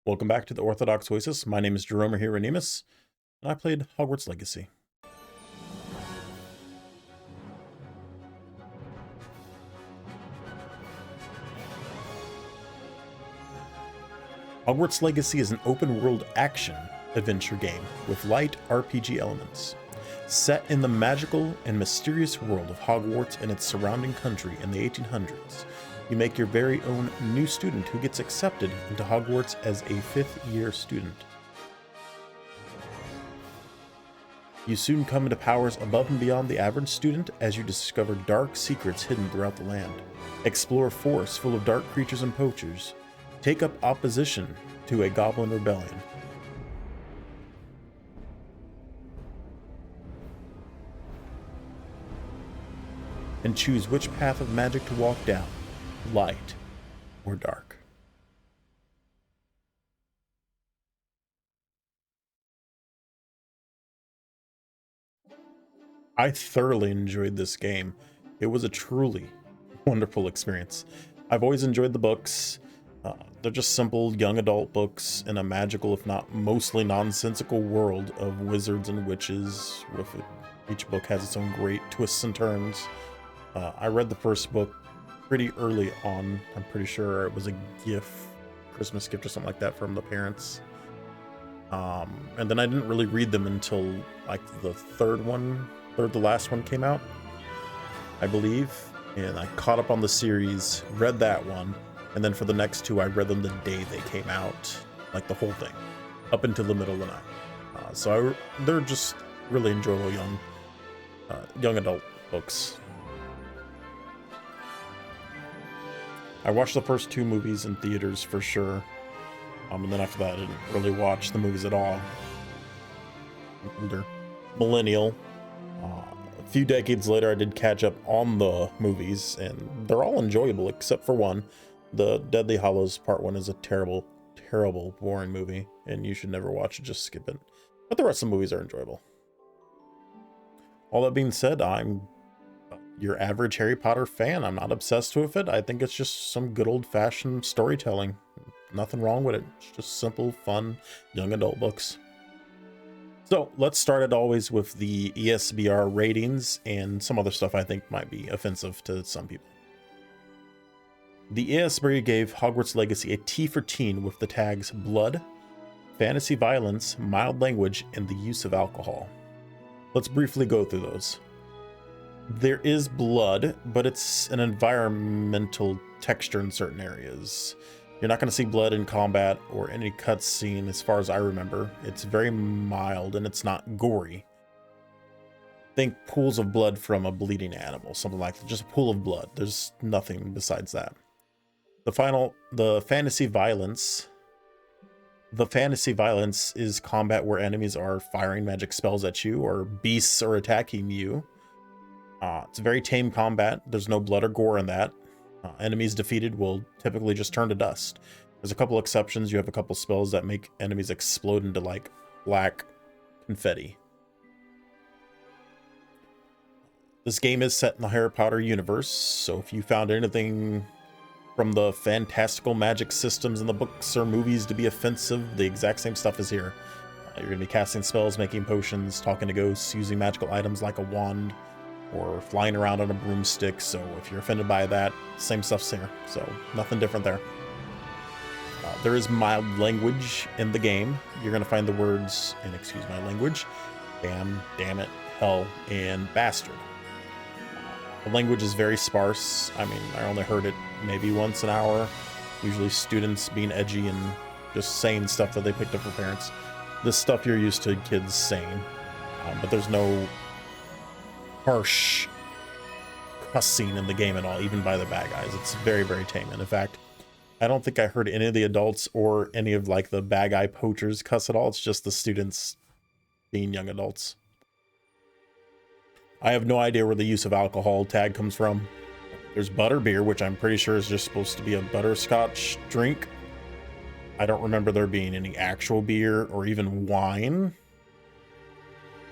Welcome back to the Orthodox Oasis. My name is Jerome Hieronymus, and I played Hogwarts Legacy. Hogwarts Legacy is an open-world action-adventure game with light RPG elements. Set in the magical and mysterious world of Hogwarts and its surrounding country in the 1800s, you make your very own new student who gets accepted into Hogwarts as a fifth-year student. You soon come into powers above and beyond the average student as you discover dark secrets hidden throughout the land, explore forests full of dark creatures and poachers, take up opposition to a goblin rebellion, and choose which path of magic to walk down, light or dark. I thoroughly enjoyed this game. It was a truly wonderful experience. I've always enjoyed the books. They're just simple young adult books in a magical, if not mostly nonsensical world of wizards and witches. With it. Each book has its own great twists and turns. I read the first book pretty early on. I'm pretty sure it was a gift, Christmas gift or something like that from the parents. And then I didn't really read them until like the third to last one came out, I believe. And I caught up on the series, read that one, and then for the next two, I read them the day they came out, like the whole thing, up until the middle of the night. They're just really enjoyable young adult books. I watched the first two movies in theaters for sure, and then after that, I didn't really watch the movies at all. They're millennial. A few decades later, I did catch up on the movies, and they're all enjoyable except for one. The Deadly Hallows Part 1 is a terrible, terrible, boring movie, and you should never watch it, just skip it. But the rest of the movies are enjoyable. All that being said, I'm your average Harry Potter fan. I'm not obsessed with it. I think it's just some good old-fashioned storytelling. Nothing wrong with it. It's just simple, fun, young adult books. So let's start it always with the ESBR ratings and some other stuff I think might be offensive to some people. The ESBR gave Hogwarts Legacy a T for teen with the tags blood, fantasy violence, mild language, and the use of alcohol. Let's briefly go through those. There is blood, but it's an environmental texture in certain areas. You're not going to see blood in combat or any cutscene as far as I remember. It's very mild and it's not gory. Think pools of blood from a bleeding animal, something like that. Just a pool of blood. There's nothing besides that. The fantasy violence is combat where enemies are firing magic spells at you or beasts are attacking you. It's very tame combat. There's no blood or gore in that. Enemies defeated will typically just turn to dust. There's a couple exceptions. You have a couple spells that make enemies explode into like black confetti. This game is set in the Harry Potter universe, so if you found anything from the fantastical magic systems in the books or movies to be offensive, the exact same stuff is here. You're going to be casting spells, making potions, talking to ghosts, using magical items like a wand, or flying around on a broomstick. So if you're offended by that, same stuff's here. So nothing different there. There is mild language in the game. You're going to find the words, and excuse my language, damn, damn it, hell, and bastard. The language is very sparse. I mean, I only heard it maybe once an hour. Usually students being edgy and just saying stuff that they picked up from parents. This stuff you're used to kids saying, but there's no harsh cussing in the game at all, even by the bad guys. It's very, very tame. And in fact, I don't think I heard any of the adults or any of like the bad guy poachers cuss at all. It's just the students being young adults. I have no idea where the use of alcohol tag comes from. There's butterbeer, which I'm pretty sure is just supposed to be a butterscotch drink. I don't remember there being any actual beer or even wine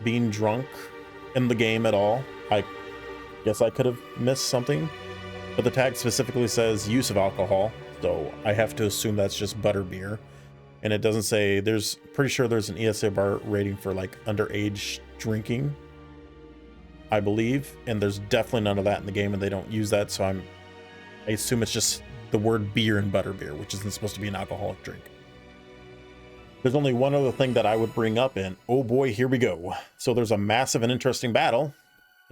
being drunk in the game at all. I guess I could have missed something, but the tag specifically says use of alcohol, so I have to assume that's just butterbeer. and it doesn't say, there's pretty sure there's an ESA bar rating for like underage drinking, I believe, and there's definitely none of that in the game, and they don't use that, so I assume it's just the word beer and butterbeer, which isn't supposed to be an alcoholic drink. There's only one other thing that I would bring up, and oh boy, here we go. So there's a massive and interesting battle.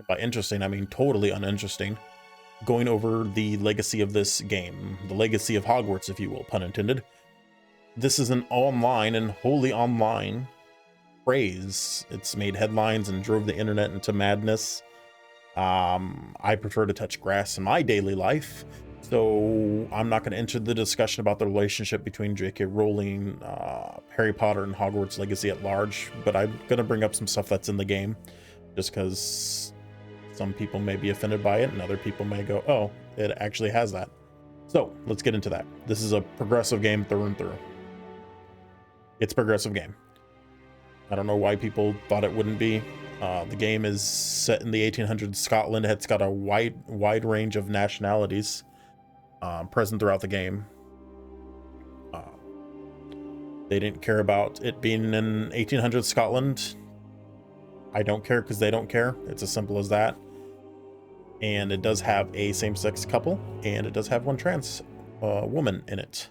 By interesting, I mean totally uninteresting. Going over the legacy of this game, the legacy of Hogwarts, if you will, pun intended. This is an online and wholly online phrase. It's made headlines and drove the internet into madness. I prefer to touch grass in my daily life, so I'm not going to enter the discussion about the relationship between J.K. Rowling, Harry Potter, and Hogwarts Legacy at large, but I'm going to bring up some stuff that's in the game, just because some people may be offended by it, and other people may go, oh, it actually has that. So let's get into that. This is a progressive game through and through. It's a progressive game. I don't know why people thought it wouldn't be. The game is set in the 1800s Scotland. It's got a wide range of nationalities present throughout the game. They didn't care about it being in 1800s Scotland. I don't care because they don't care. It's as simple as that. And it does have a same-sex couple, and it does have one trans woman in it.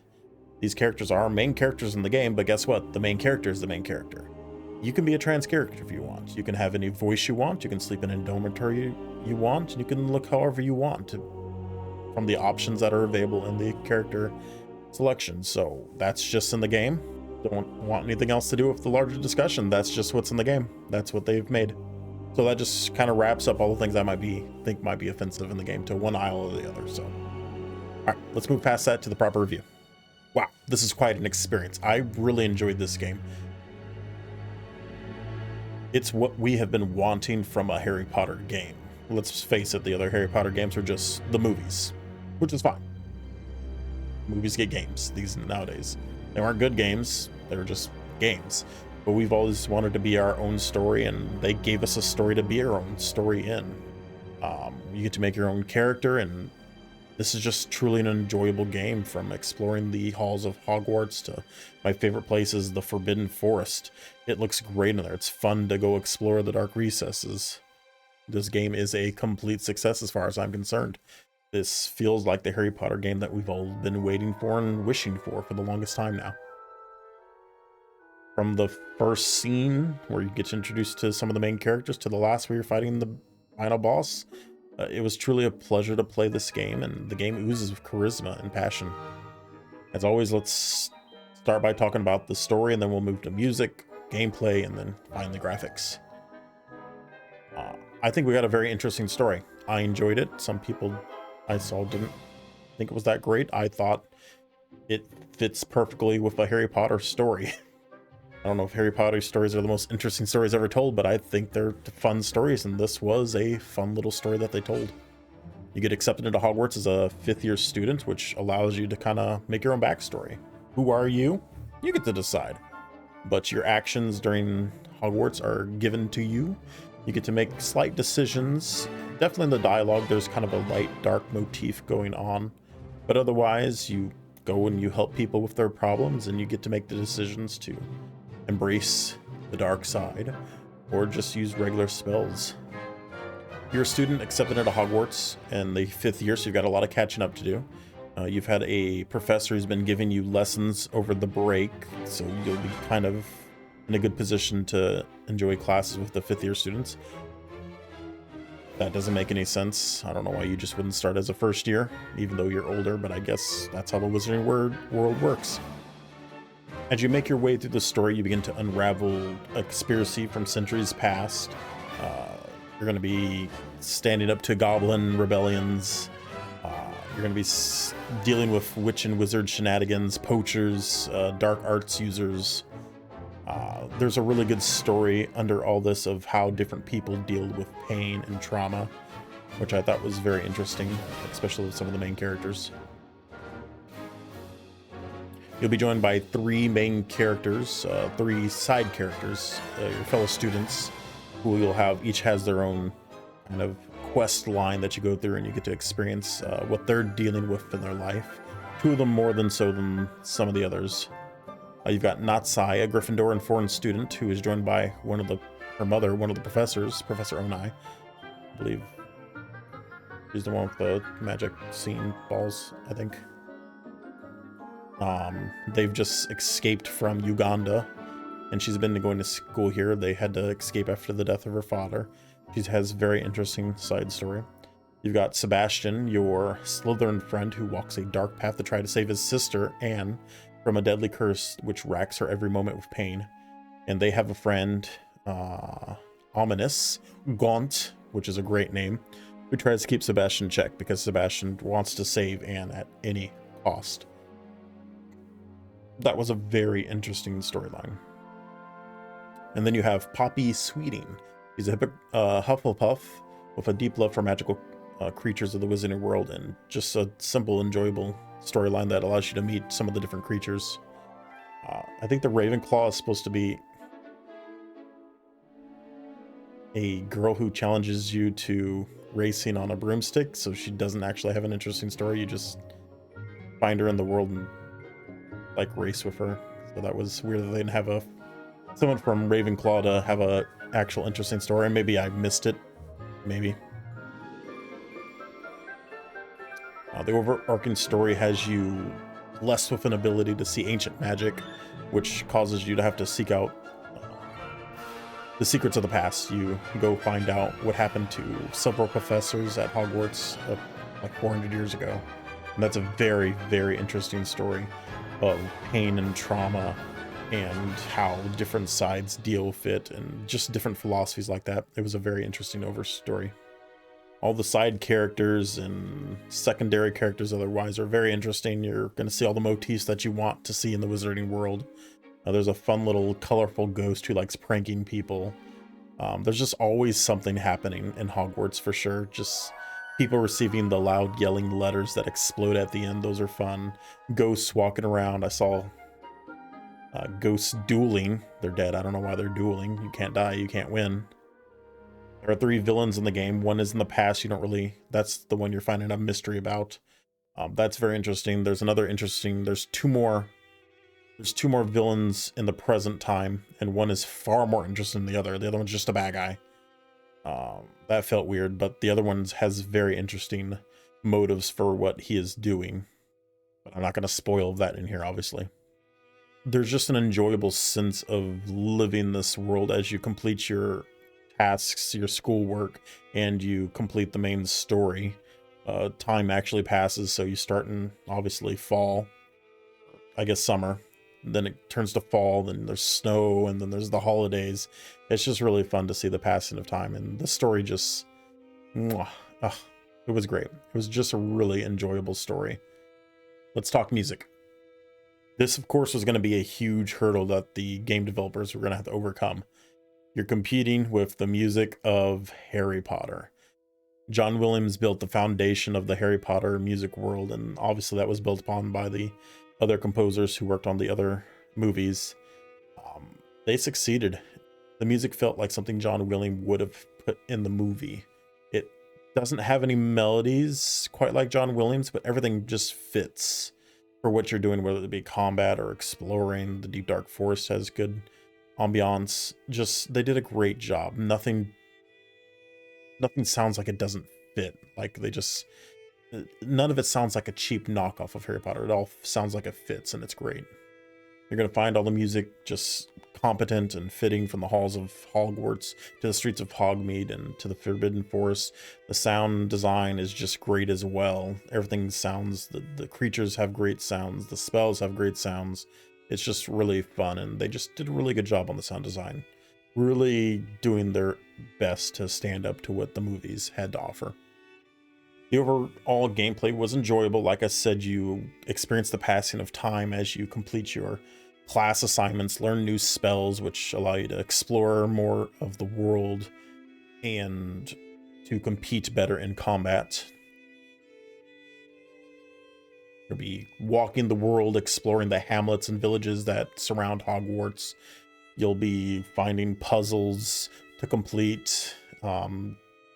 These characters are main characters in the game, but guess what? The main character is the main character. You can be a trans character if you want. You can have any voice you want. You can sleep in a dormitory you want. You can look however you want from the options that are available in the character selection. So that's just in the game. Don't want anything else to do with the larger discussion. That's just what's in the game. That's what they've made. So that just kind of wraps up all the things I think might be offensive in the game to one aisle or the other. So, all right, let's move past that to the proper review. Wow, this is quite an experience. I really enjoyed this game. It's what we have been wanting from a Harry Potter game. Let's face it, the other Harry Potter games are just the movies, which is fine. Movies get games these nowadays. They aren't good games, they're just games. But we've always wanted to be our own story, and they gave us a story to be our own story in. You get to make your own character, and this is just truly an enjoyable game, from exploring the halls of Hogwarts to my favorite place is the Forbidden Forest. It looks great in there. It's fun to go explore the dark recesses. This game is a complete success as far as I'm concerned. This feels like the Harry Potter game that we've all been waiting for and wishing for the longest time now. From the first scene where you get introduced to some of the main characters to the last where you're fighting the final boss, it was truly a pleasure to play this game, and the game oozes with charisma and passion. As always, let's start by talking about the story, and then we'll move to music, gameplay, and then finally graphics. I think we got a very interesting story. I enjoyed it. Some people I saw didn't think it was that great. I thought it fits perfectly with a Harry Potter story. I don't know if Harry Potter stories are the most interesting stories ever told, but I think they're fun stories, and this was a fun little story that they told. You get accepted into Hogwarts as a fifth-year student, which allows you to kind of make your own backstory. Who are you? You get to decide. But your actions during Hogwarts are given to you. You get to make slight decisions. Definitely in the dialogue, there's kind of a light, dark motif going on. But otherwise, you go and you help people with their problems, and you get to make the decisions to embrace the dark side or just use regular spells. You're a student accepted into Hogwarts in the 5th year, so you've got a lot of catching up to do. You've had a professor who's been giving you lessons over the break, so you'll be kind of in a good position to enjoy classes with the 5th year students. That doesn't make any sense. I don't know why you just wouldn't start as a first year, even though you're older, but I guess that's how the Wizarding world works. As you make your way through the story, you begin to unravel a conspiracy from centuries past. You're going to be standing up to goblin rebellions. You're going to be dealing with witch and wizard shenanigans, poachers, dark arts users. There's a really good story under all this of how different people deal with pain and trauma, which I thought was very interesting, especially with some of the main characters. You'll be joined by 3 main characters, 3 side characters, your fellow students, who you'll have, each has their own kind of quest line that you go through, and you get to experience what they're dealing with in their life. 2 of them more than so than some of the others. You've got Natsai, a Gryffindor and foreign student who is joined by her mother, one of the professors, Professor Onai. I believe she's the one with the magic scene balls, I think. They've just escaped from Uganda, and she's been going to school here. They had to escape after the death of her father. She has a very interesting side story. You've got Sebastian, your Slytherin friend who walks a dark path to try to save his sister, Anne, from a deadly curse which racks her every moment with pain. And they have a friend, Ominous, Gaunt, which is a great name, who tries to keep Sebastian in check because Sebastian wants to save Anne at any cost. That was a very interesting storyline. And then you have Poppy Sweeting. He's a Hufflepuff with a deep love for magical creatures of the wizarding world, and just a simple, enjoyable storyline that allows you to meet some of the different creatures. I think the Ravenclaw is supposed to be a girl who challenges you to racing on a broomstick, so she doesn't actually have an interesting story. You just find her in the world and like race with her. So that was weird that they didn't have someone from Ravenclaw to have a actual interesting story. And maybe I missed it. Maybe. The overarching story has you blessed with an ability to see ancient magic, which causes you to have to seek out the secrets of the past. You go find out what happened to several professors at Hogwarts like 400 years ago. And that's a very, very interesting story of pain and trauma and how different sides deal with it and just different philosophies like that. It was a very interesting story. All the side characters and secondary characters otherwise are very interesting. You're going to see all the motifs that you want to see in the wizarding world. There's a fun little colorful ghost who likes pranking people. There's just always something happening in Hogwarts for sure. Just people receiving the loud yelling letters that explode at the end. Those are fun. Ghosts walking around. I saw ghosts dueling. They're dead. I don't know why they're dueling. You can't die. You can't win. There are 3 villains in the game. One is in the past. That's the one you're finding a mystery about. That's very interesting. There's 2 more villains in the present time, and one is far more interesting than the other. The other one's just a bad guy. That felt weird, but the other one has very interesting motives for what he is doing. But I'm not going to spoil that in here, obviously. There's just an enjoyable sense of living this world as you complete your tasks, your schoolwork, and you complete the main story. Time actually passes, so you start in, obviously, fall. I guess summer. Then it turns to fall, then there's snow, and then there's the holidays. It's just really fun to see the passing of time, and the story just... it was great. It was just a really enjoyable story. Let's talk music. This, of course, was going to be a huge hurdle that the game developers were going to have to overcome. You're competing with the music of Harry Potter. John Williams built the foundation of the Harry Potter music world, and obviously that was built upon by the other composers who worked on the other movies. They succeeded. The music felt like something John Williams would have put in the movie. It doesn't have any melodies quite like John Williams, but everything just fits for what you're doing, whether it be combat or exploring. The deep dark forest has good ambiance. Just, they did a great job. Nothing sounds like it doesn't fit. Like none of it sounds like a cheap knockoff of Harry Potter. It all sounds like it fits, and it's great. You're going to find all the music just competent and fitting, from the halls of Hogwarts to the streets of Hogsmeade and to the Forbidden Forest. The sound design is just great as well. Everything sounds, the creatures have great sounds, the spells have great sounds. It's just really fun, and they just did a really good job on the sound design. Really doing their best to stand up to what the movies had to offer. The overall gameplay was enjoyable. Like I said, you experience the passing of time as you complete your class assignments, learn new spells, which allow you to explore more of the world and to compete better in combat. You'll be walking the world, exploring the hamlets and villages that surround Hogwarts. You'll be finding puzzles to complete,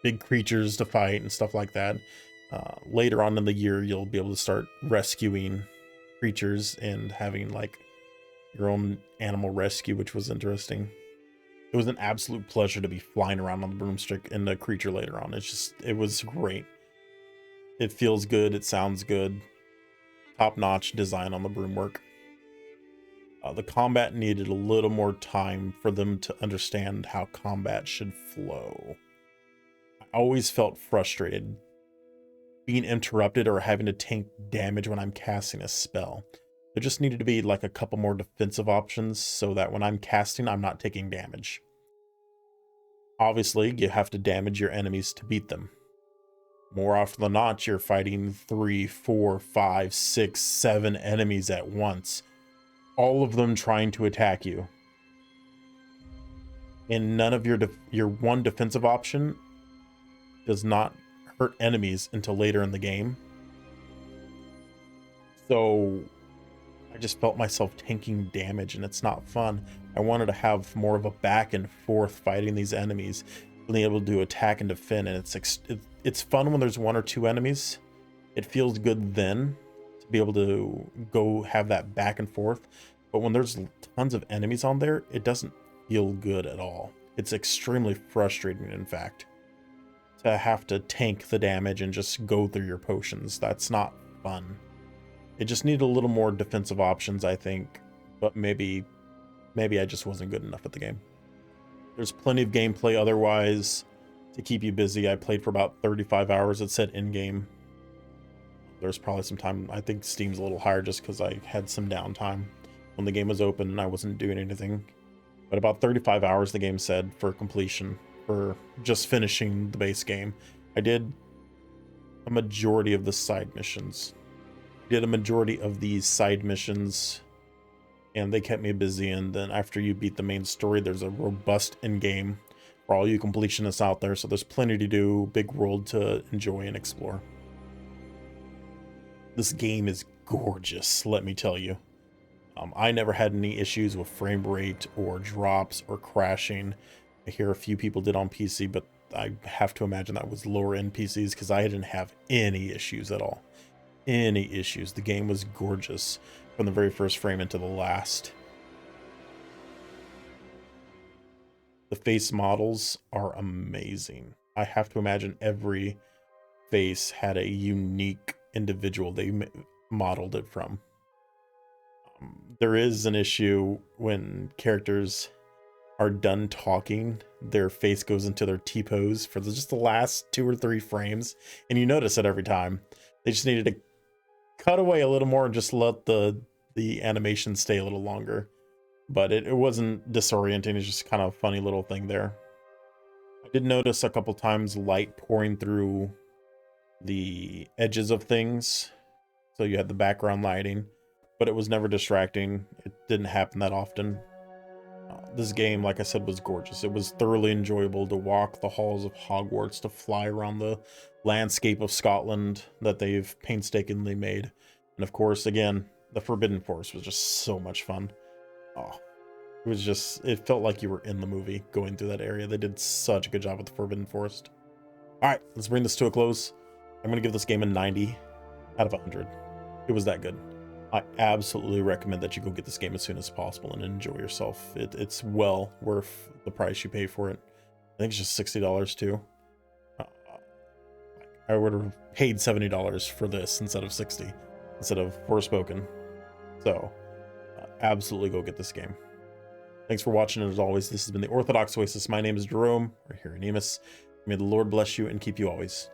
big creatures to fight and stuff like that. Later on in the year, you'll be able to start rescuing creatures and having, like, your own animal rescue, which was interesting. It was an absolute pleasure to be flying around on the broomstick and the creature later on. It was great. It feels good. It sounds good. Top-notch design on the broom work. The combat needed a little more time for them to understand how combat should flow. I always felt frustrated being interrupted or having to tank damage when I'm casting a spell. There just needed to be like a couple more defensive options so that when I'm casting, I'm not taking damage. Obviously, you have to damage your enemies to beat them. More often than not, you're fighting 3, 4, 5, 6, 7 enemies at once, all of them trying to attack you. And none of your one defensive option does not hurt enemies until later in the game. So I just felt myself tanking damage, and it's not fun. I wanted to have more of a back and forth fighting these enemies, being able to attack and defend, and it's fun when there's 1 or 2 enemies. It feels good then to be able to go have that back and forth, but when there's tons of enemies on there, it doesn't feel good at all. It's extremely frustrating, in fact, to have to tank the damage and just go through your potions. That's not fun. It just needed a little more defensive options, I think, but maybe I just wasn't good enough at the game. There's plenty of gameplay otherwise to keep you busy. I played for about 35 hours. It said in-game. There's probably some time. I think Steam's a little higher just because I had some downtime when the game was open and I wasn't doing anything. But about 35 hours, the game said, for completion, for just finishing the base game. I did a majority of the side missions. Did a majority of these side missions, and they kept me busy. And then after you beat the main story, there's a robust in-game for all you completionists out there, so there's plenty to do, big world to enjoy and explore. This game is gorgeous, let me tell you. I never had any issues with frame rate or drops or crashing. I hear a few people did on PC, but I have to imagine that was lower end PCs because I didn't have any issues at all. Any issues. The game was gorgeous from the very first frame into the last. The face models are amazing. I have to imagine every face had a unique individual they modeled it from. There is an issue when characters are done talking, their face goes into their T-pose for just the last 2 or 3 frames, and you notice it every time. They just needed to cut away a little more and just let the animation stay a little longer. But it wasn't disorienting. It's just kind of a funny little thing there. I did notice a couple times light pouring through the edges of things, so you had the background lighting, but it was never distracting. It didn't happen that often. This game, like I said, was gorgeous. It was thoroughly enjoyable to walk the halls of Hogwarts, to fly around the landscape of Scotland that they've painstakingly made. And of course, again, the Forbidden Forest was just so much fun. Oh, it felt like you were in the movie going through that area. They did such a good job with the Forbidden Forest. All right, let's bring this to a close. I'm going to give this game a 90 out of 100. It was that good. I absolutely recommend that you go get this game as soon as possible and enjoy yourself. It's well worth the price you pay for it. I think it's just $60 too. I would have paid $70 for this instead of $60, instead of Forspoken. So absolutely go get this game. Thanks for watching, and as always, this has been the Orthodox Oasis. My name is Jerome. We're here in Emus. May the Lord bless you and keep you always.